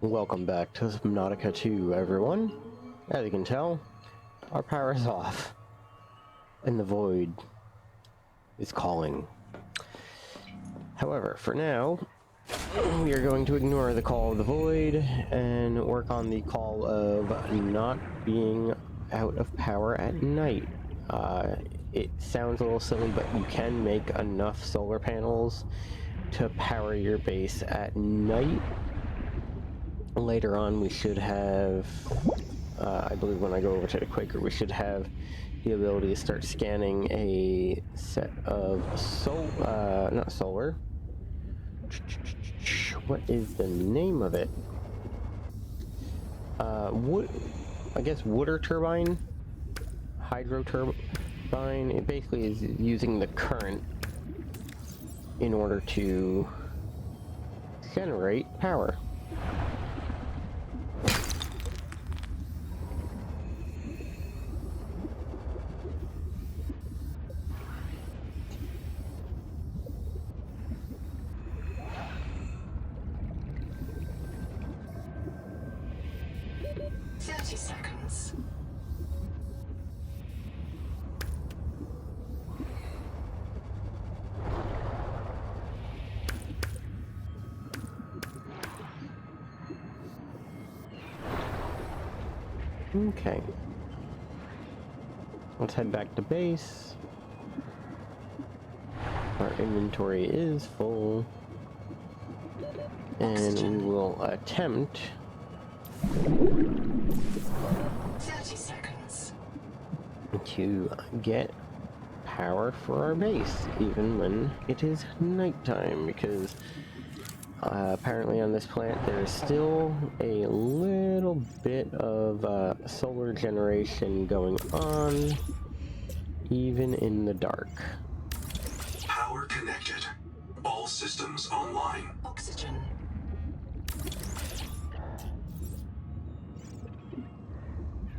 Welcome back to Subnautica 2, everyone. As you can tell, our power is off, and the void is calling. However, for now, we are going to ignore the call of the void and work on the call of not being out of power at night. It sounds a little silly, but you can make enough solar panels to power your base at night. Later on, we should have, I believe when I go over to the Quaker, we should have the ability to start scanning a set of not solar. What is the name of it? Wood, I guess water turbine? Hydro turbine? It basically is using the current in order to generate power. Okay. Let's head back to base. Our inventory is full. And we will attempt 30 seconds to get power for our base, even when it is nighttime, because apparently on this planet there is still a little bit of solar generation going on, even in the dark. Power connected. All systems online. Oxygen.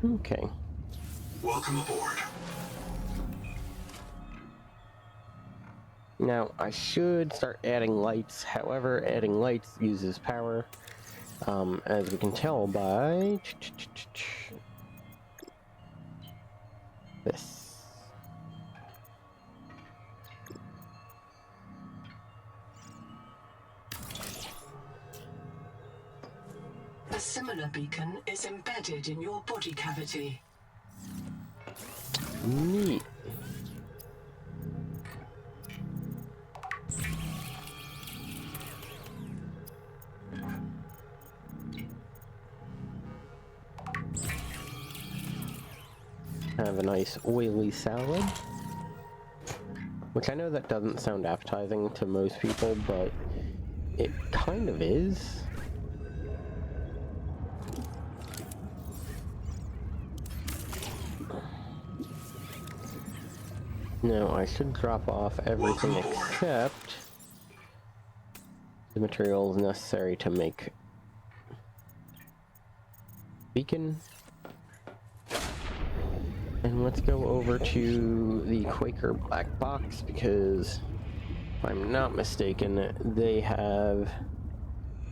Okay. Welcome aboard. Now, I should start adding lights. However, adding lights uses power, as we can tell by this. A similar beacon is embedded in your body cavity. Neat. Have a nice oily salad, which I know that doesn't sound appetizing to most people, but it kind of is. Now I should drop off everything except the materials necessary to make beacon. And let's go over to the Quaker black box, because if I'm not mistaken, they have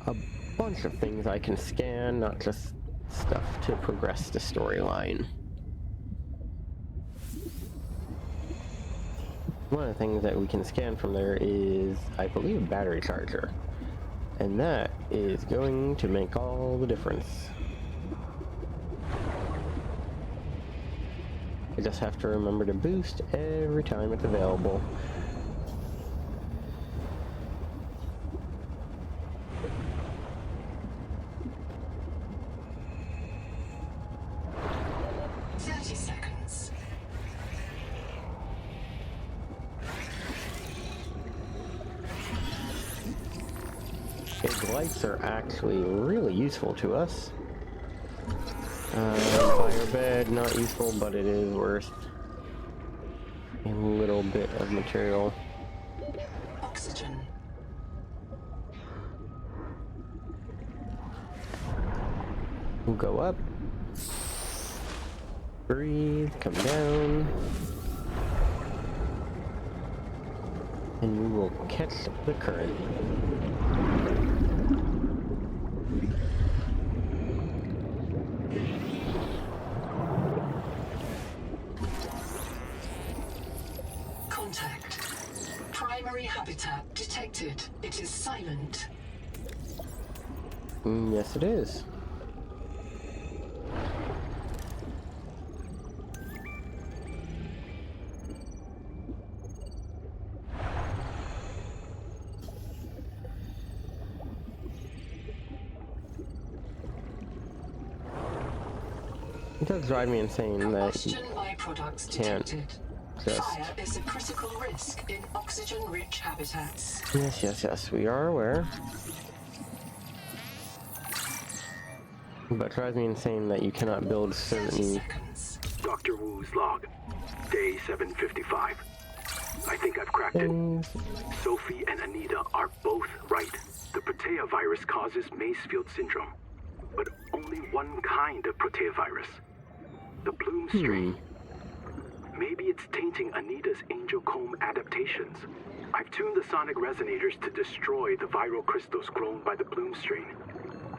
a bunch of things I can scan, not just stuff to progress the storyline. One of the things that we can scan from there is, I believe, a battery charger. And that is going to make all the difference. I just have to remember to boost every time it's available. Big lights are actually really useful to us. Fire bed, not useful, but it is worth a little bit of material. Oxygen. We'll go up. Breathe, come down. And we will catch the current. it. It is silent. Yes, it is. It does drive me insane that Combustion byproducts can't detected. just... Fire is a critical risk in oxygen-rich habitats. Yes, we are aware. But it drives me insane that you cannot build 30 certain... seconds. Dr. Wu's log. Day 755. I think I've cracked it. things. Sophie and Anita are both right. The Protea virus causes Macefield syndrome. But only one kind of Protea virus. The Bloom strain. Maybe it's tainting Anita's angel comb adaptations. I've tuned the sonic resonators to destroy the viral crystals grown by the Bloom strain.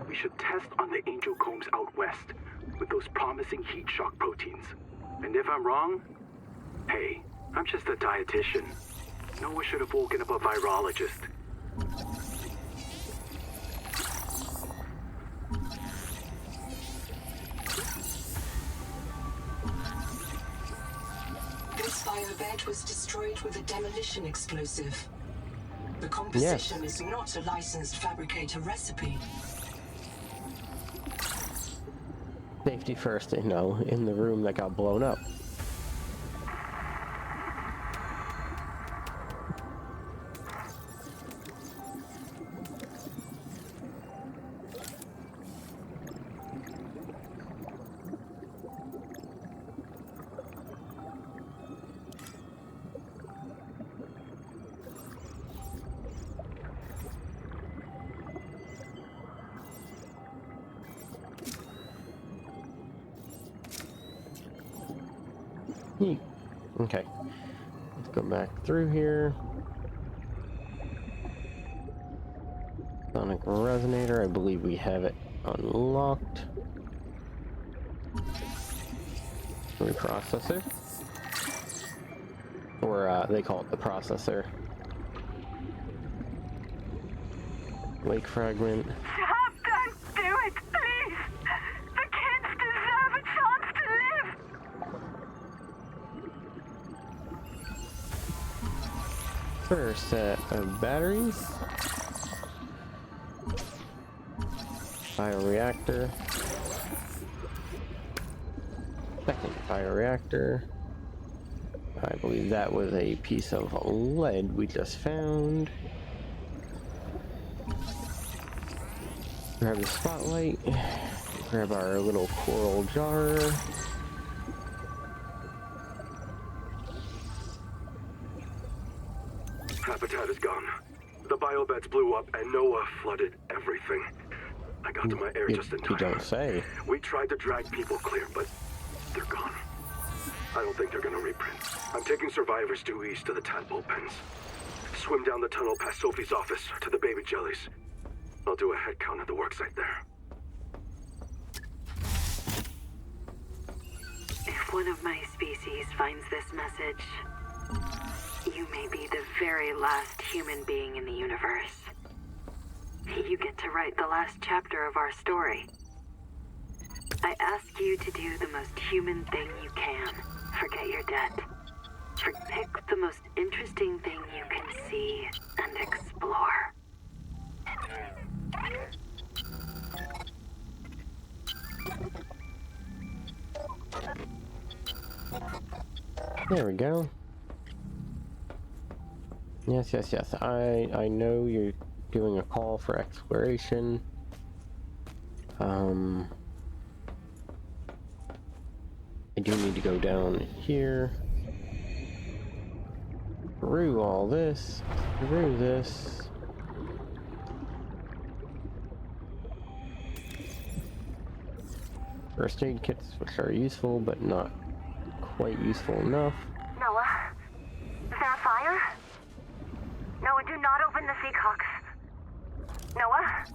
We should test on the angel combs out west with those promising heat shock proteins. And if I'm wrong, hey, I'm just a dietitian. Noah should have woken up a virologist. This biobed was destroyed with a demolition explosive. The composition is not a licensed fabricator recipe. Safety first, you know, in the room that got blown up. Okay, let's go back through here. Sonic resonator, I believe we have it unlocked. Reprocessor. Or they call it the processor. Lake fragment. Stop! Don't do it, please! The kids deserve a chance to live! First set of batteries. Bioreactor. Second bioreactor. I believe that was a piece of lead we just found. Grab the spotlight. Grab our little coral jar. Habitat is gone. The biobeds blew up and Noah flooded everything. I got to my air just in time. You don't say. We tried to drag people clear, but they're gone. I don't think they're gonna reprint. I'm taking survivors due east to the tadpole pens. Swim down the tunnel past Sophie's office to the baby jellies. I'll do a head count at the worksite there. If one of my species finds this message, you may be the very last human being in the universe. You get to write the last chapter of our story. I ask you to do the most human thing you can. Forget your debt. Pick the most interesting thing you can see and explore. There we go. Yes. I know you're doing a call for exploration. I do need to go down here. Through all this. Through this. First aid kits, which are useful, but not quite useful enough. Noah? Is there a fire? Noah, do not open the Seacocks. Noah?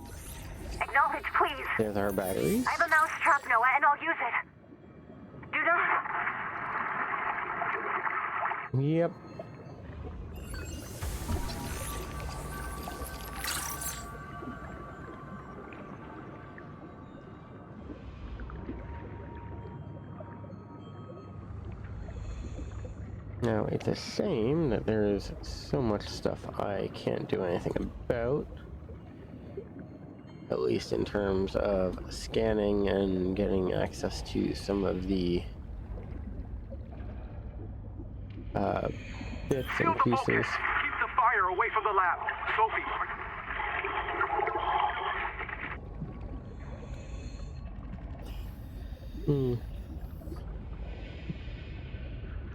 Acknowledge, please. There's our batteries. I have a mouse trap, Noah, and I'll use it. Do not... Yep. Now, it's a shame that there is so much stuff I can't do anything about. At least in terms of scanning and getting access to some of the bits and pieces. Keep the fire away from the lab. Sophie.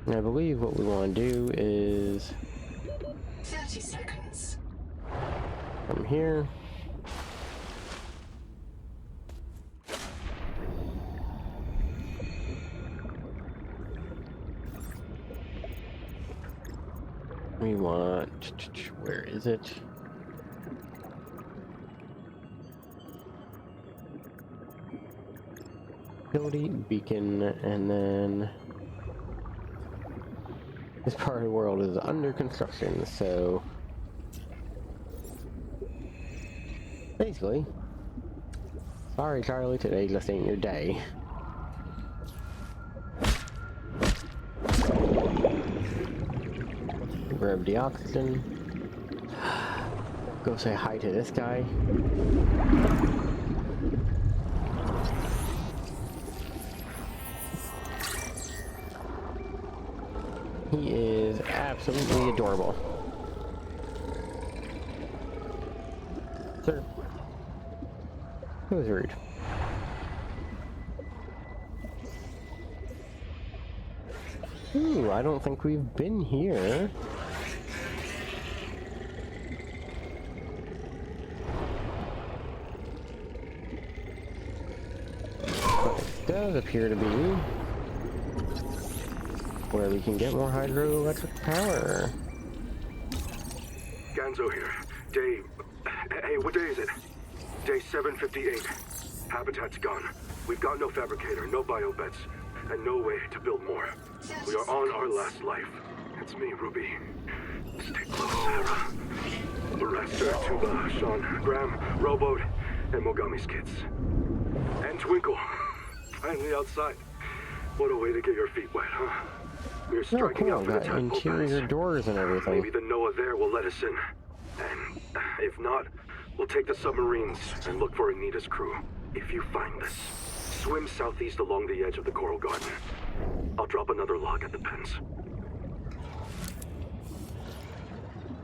I believe what we want to do is 30 seconds. from here. We want, where is it? Utility beacon, and then this part of the world is under construction, so basically, sorry Charlie, today just ain't your day. Grab the oxygen. Go say hi to this guy. He is absolutely adorable. Sir. That was rude. Ooh, I don't think we've been here. Does appear to be where we can get more hydroelectric power. Ganzo here. Hey, what day is it? Day 758. Habitat's gone. We've got no fabricator, no biobeds, and no way to build more. We are on our last life. It's me, Ruby. Stay close, Sarah. Raster, Tuba, Sean, Graham, Rowboat, and Mogami's kids. And Twinkle. Finally outside. What a way to get your feet wet, huh? We're striking out for the tadpole interior banks. doors and everything. Maybe the Noah there will let us in. And if not, we'll take the submarines and look for Anita's crew. If you find this, swim southeast along the edge of the coral garden. I'll drop another log at the pens.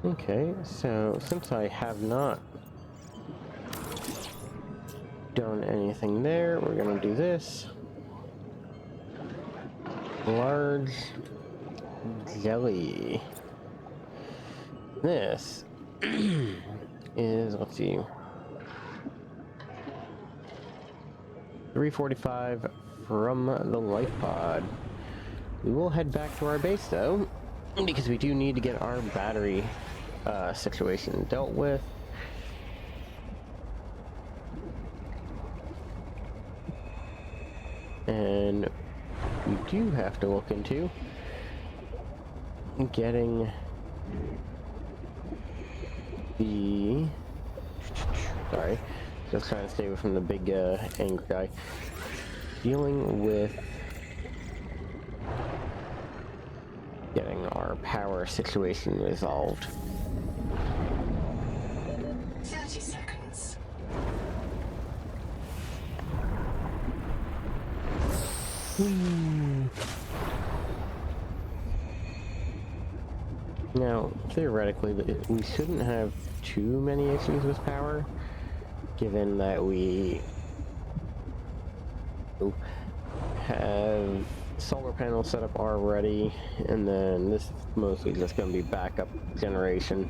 Okay, so since I have not done anything there, we're gonna do this. Large jelly. This is, let's see, 345 from the life pod. We will head back to our base though, because we do need to get our battery situation dealt with. And we do have to look into getting the... Sorry, just trying to stay away from the big angry guy. Dealing with getting our power situation resolved. 30 seconds. Now, theoretically, we shouldn't have too many issues with power, given that we have solar panels set up already, and then this is mostly just going to be backup generation.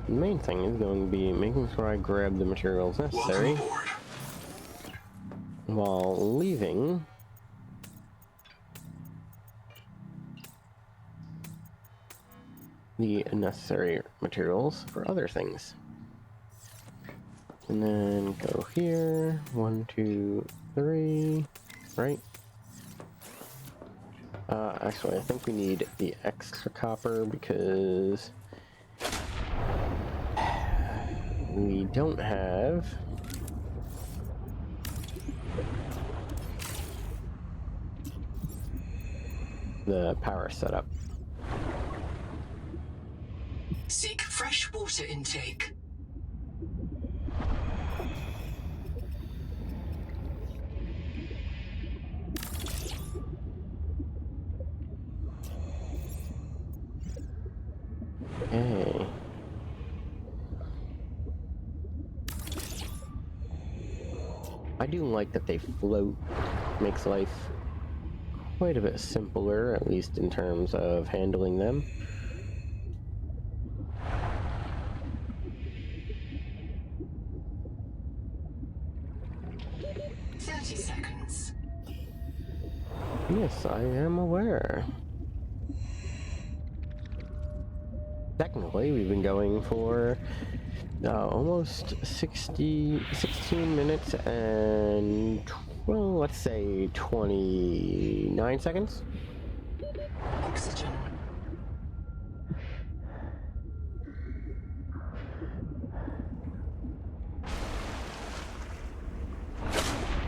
The main thing is going to be making sure I grab the materials necessary while leaving the necessary materials for other things. And then go here, 1, 2, 3, right? Actually, I think we need the extra copper because we don't have the power setup. Seek fresh water intake. Okay. I do like that they float. Makes life quite a bit simpler, at least in terms of handling them. Yes, I am aware. Technically, we've been going for almost 16 minutes and, well, let's say 29 seconds. Oxygen.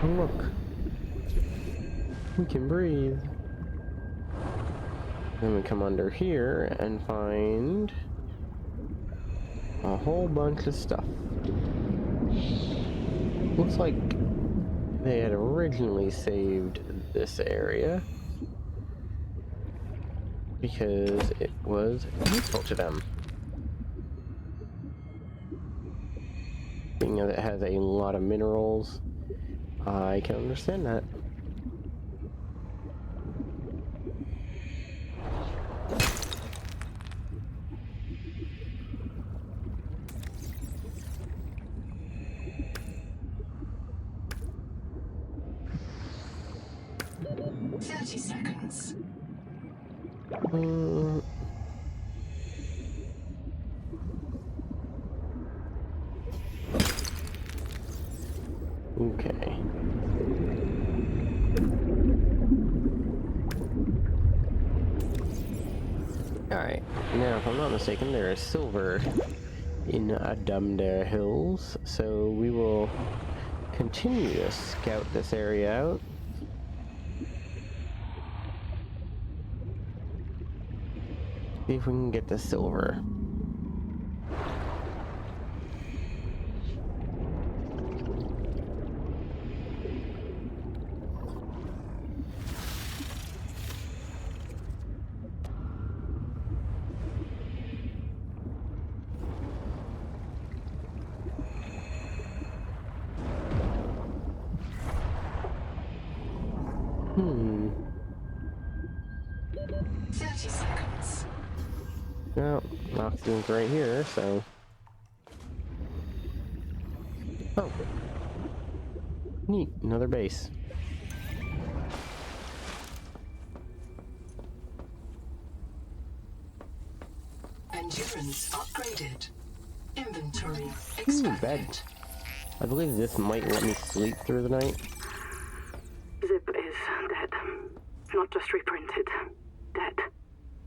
Oh, look. We can breathe. Then we come under here and find a whole bunch of stuff. Looks like they had originally saved this area because it was useful to them. Being that it has a lot of minerals, I can understand that. Okay. Alright, now if I'm not mistaken, there is silver in Adumdare Hills, so we will continue to scout this area out. See if we can get the silver. Hmm. 30 seconds. Well, oxygen's right here, so... Oh. Neat, another base. Endurance upgraded. Inventory Ooh, expanded. bed. I believe this might let me sleep through the night. Zip is dead. Not just reprinted. Dead.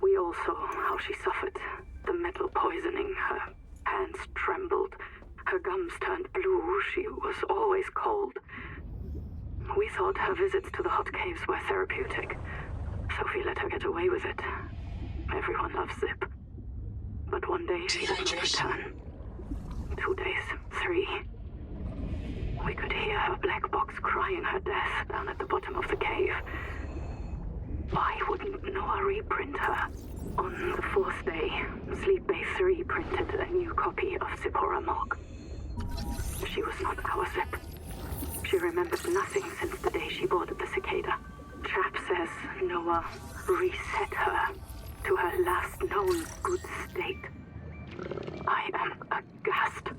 We all saw how she suffered. The metal poisoning. Her hands trembled. Her gums turned blue. She was always cold. We thought her visits to the hot caves were therapeutic. Sophie let her get away with it. Everyone loves Zip. But one day she did not return. 2 days. 3. We could hear her black box crying her death down at the bottom of the cave. Why wouldn't Noah reprint her? On the 4th day, Sleep Bay 3 printed a new copy of Zipporah Morgue. She was not our Zip. She remembered nothing since the day she boarded the Cicada. Chap says Noah reset her to her last known good state. I am aghast.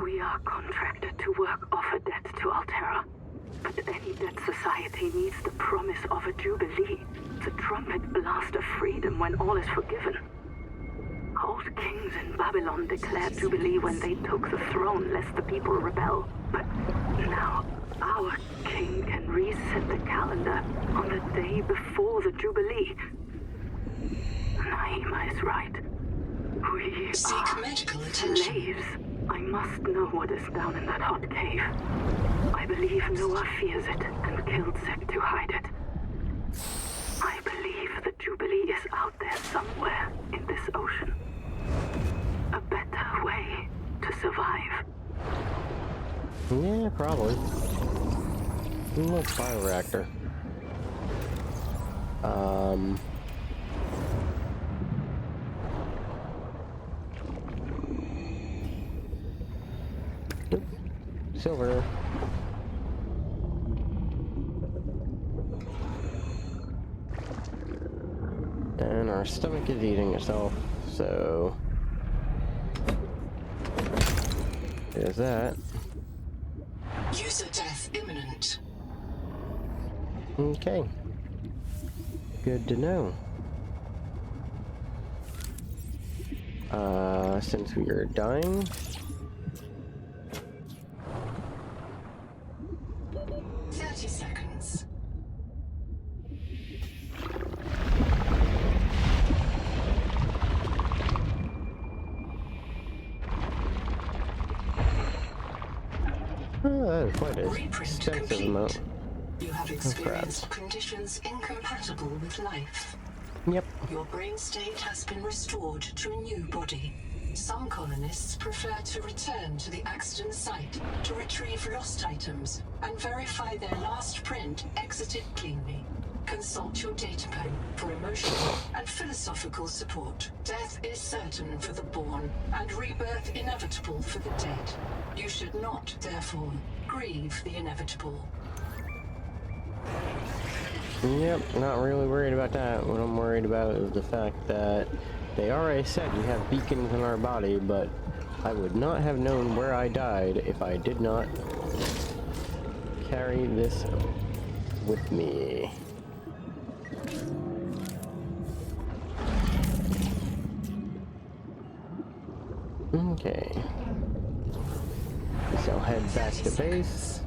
We are contracted to work off a debt to Altera. But any debt society needs the promise of a jubilee, the trumpet blast of freedom when all is forgiven. Old kings in Babylon declared jubilee when they took the throne lest the people rebel. But now our king can reset the calendar on the day before the jubilee. Naima is right. We Seek are medical attention. slaves. I must know what is down in that hot cave. I believe Noah fears it and killed Zek to hide it. I believe the Jubilee is out there somewhere in this ocean. A better way to survive. Yeah, probably. Look, bioreactor. Nope. Silver. And our stomach is eating itself, so there's that. User death imminent. Okay. Good to know. Since we are dying, 30 seconds. that is quite an Reprint extensive complete. amount. You have experienced conditions incompatible with life. Yep. Your brain state has been restored to a new body. Some colonists prefer to return to the accident site to retrieve lost items and verify their last print exited cleanly. Consult your databank for emotional and philosophical support. Death is certain for the born and rebirth inevitable for the dead. You should not, therefore, grieve the inevitable. Yep, not really worried about that. What I'm worried about is the fact that they already said we have beacons in our body, but I would not have known where I died if I did not carry this with me. Okay. We shall head back to base.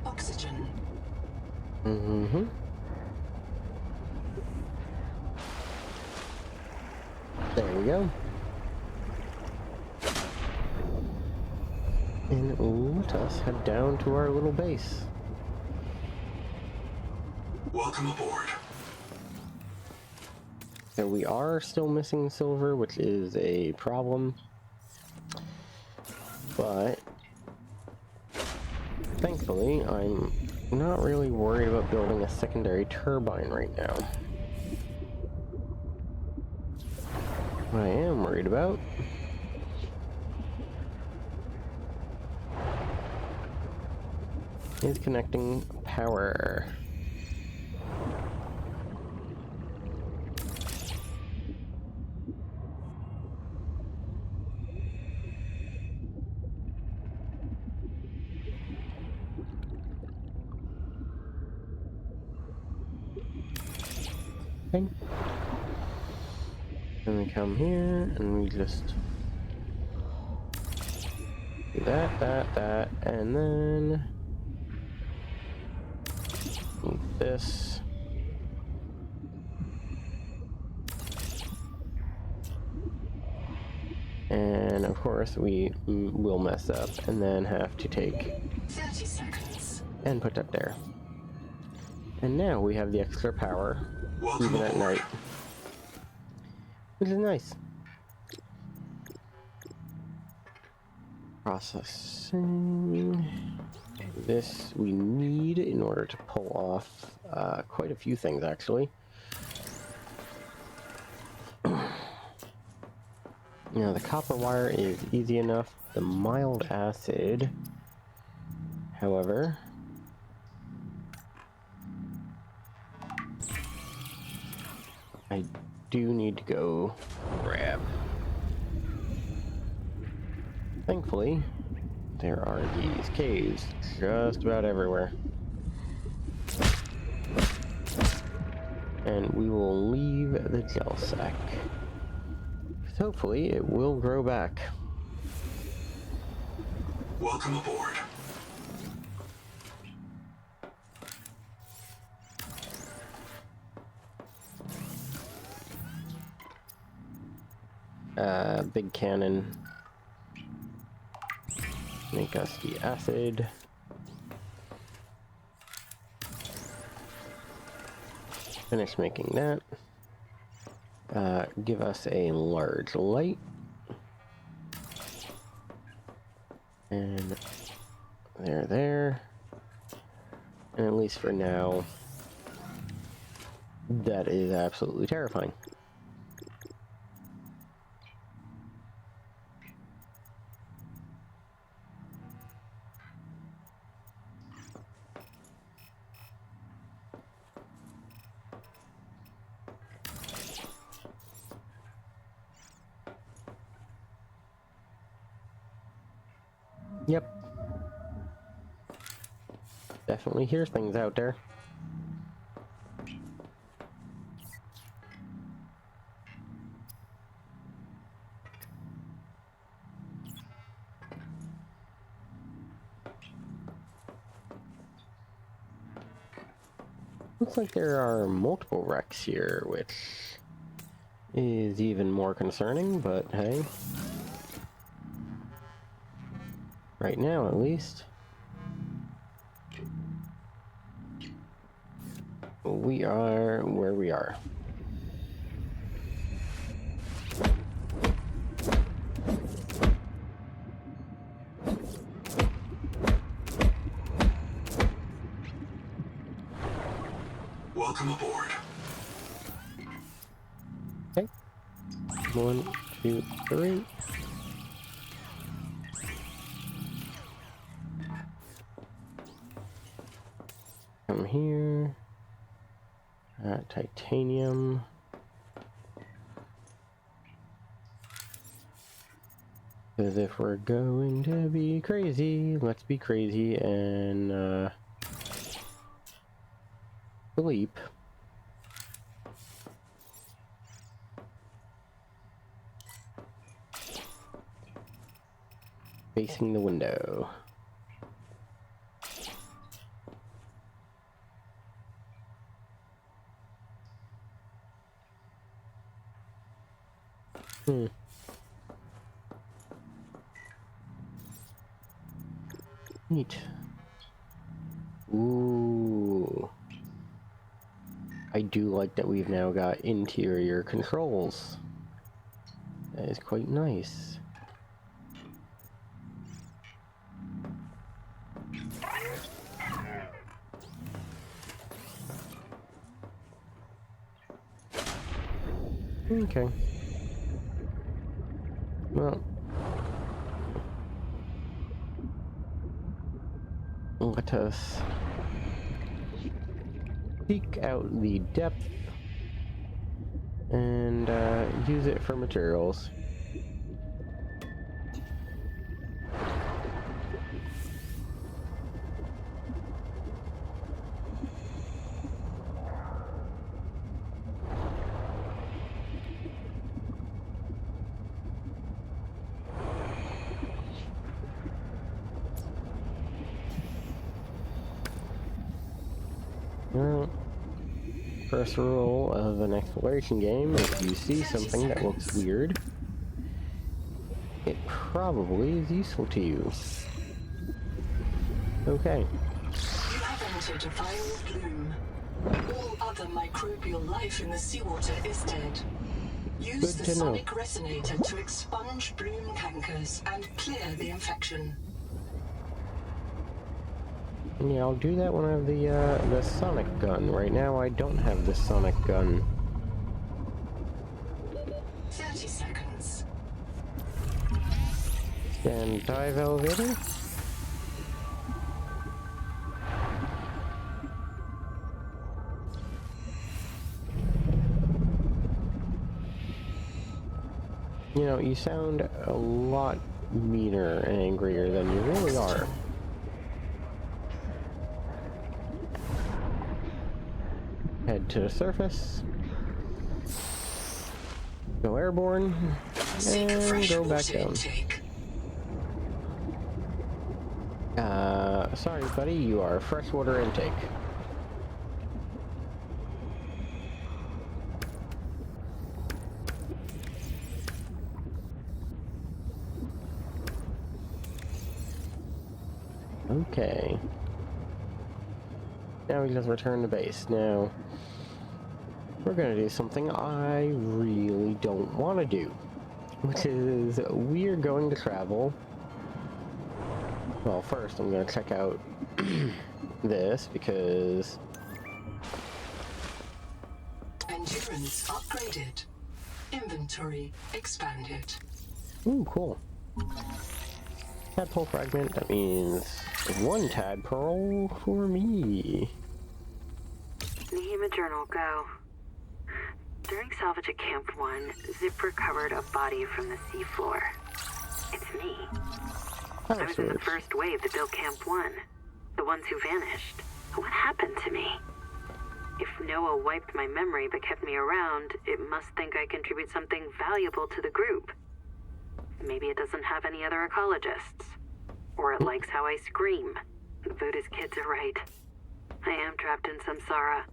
Oxygen. Mm-hmm. There we go. And let us head down to our little base. Welcome aboard. So we are still missing silver, which is a problem. But thankfully, I'm not really worried about building a secondary turbine right now. What I am worried about is connecting power. Okay. And we come here and we just do that, and then this. And of course we will mess up and then have to take 30 seconds. and put that there. And now we have the extra power even at night, which is nice. Processing. This we need in order to pull off quite a few things, actually. Now, the copper wire is easy enough. The mild acid, however, I do need to go grab. Thankfully, there are these caves just about everywhere. And we will leave the gel sack. Hopefully it will grow back. Welcome aboard. Big cannon. Make us the acid. Finish making that. Give us a large light. And there. And at least for now, that is absolutely terrifying. Yep. Definitely hears things out there. Looks like there are multiple wrecks here, which is even more concerning, but hey. Right now, at least. We are where we are. Welcome aboard. Okay. 1, 2, 3. Come here. Titanium. Because if we're going to be crazy, let's be crazy and sleep. Facing the window. Neat. Ooh. I do like that we've now got interior controls. That is quite nice. Okay. Well. Let us seek out the depth and use it for materials. Well, first rule of an exploration game, if you see something that looks weird, it probably is useful to you. Okay. You have entered a viral bloom. All other microbial life in the seawater is dead. Use Good the to know. sonic resonator to expunge bloom cankers and clear the infection. Yeah, I'll do that when I have the sonic gun. Right now, I don't have the sonic gun. 30 seconds. And dive elevator? You know, you sound a lot meaner and angrier than you really are. Head to the surface. Go airborne Seek and fresh go back water down. intake. Sorry, buddy, you are freshwater intake. Okay. Now we just return to base. Now, we're gonna do something I really don't want to do, which is we're going to travel. Well, first I'm gonna check out this because Endurance upgraded. Inventory expanded. ooh, cool. Tadpole fragment. That means one tadpole for me. Nehema Journal, go. During salvage at Camp 1, Zip recovered a body from the seafloor. It's me. I was in the first wave that built Camp 1. The ones who vanished. What happened to me? If Noah wiped my memory but kept me around, it must think I contribute something valuable to the group. Maybe it doesn't have any other ecologists. Or it likes how I scream. The Buddhist kids are right. I am trapped in samsara.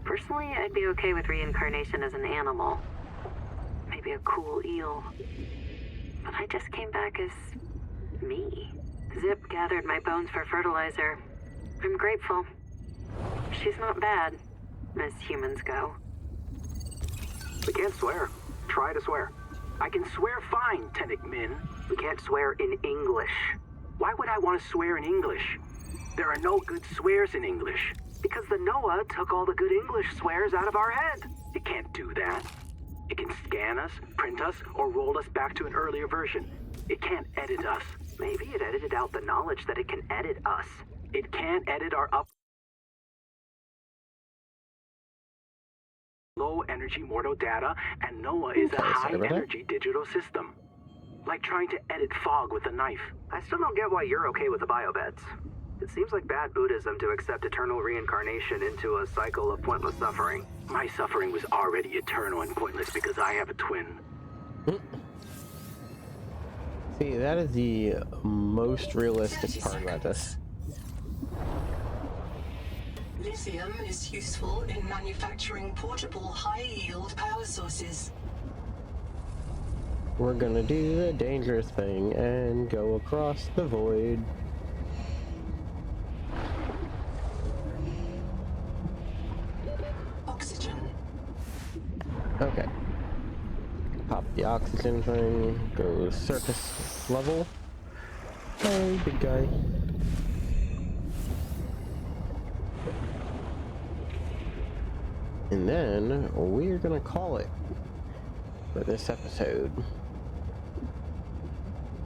Personally, I'd be okay with reincarnation as an animal. Maybe a cool eel. But I just came back as me. Zip gathered my bones for fertilizer. I'm grateful. She's not bad, as humans go. We can't swear. Try to swear. I can swear fine, Tennick Min. We can't swear in English. Why would I want to swear in English? There are no good swears in English. Because the Noah took all the good English swears out of our head. It can't do that. It can scan us, print us, or roll us back to an earlier version. It can't edit us. Maybe it edited out the knowledge that it can edit us. It can't edit our low-energy mortal data, and Noah is a high-energy digital system. Like trying to edit fog with a knife. I still don't get why you're okay with the biobeds. It seems like bad Buddhism to accept eternal reincarnation into a cycle of pointless suffering. My suffering was already eternal and pointless because I have a twin. See, that is the most realistic part about this. Lithium is useful in manufacturing portable high-yield power sources. We're gonna do the dangerous thing and go across the void. Oxygen. Okay. Pop the oxygen thing, go surface level. Hey, big guy. And then we're gonna call it for this episode.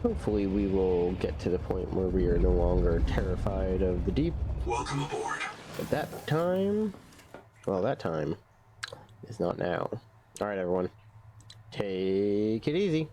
Hopefully we will get to the point where we are no longer terrified of the deep. Welcome aboard. But that time, well, that time is not now. Alright, everyone. Take it easy.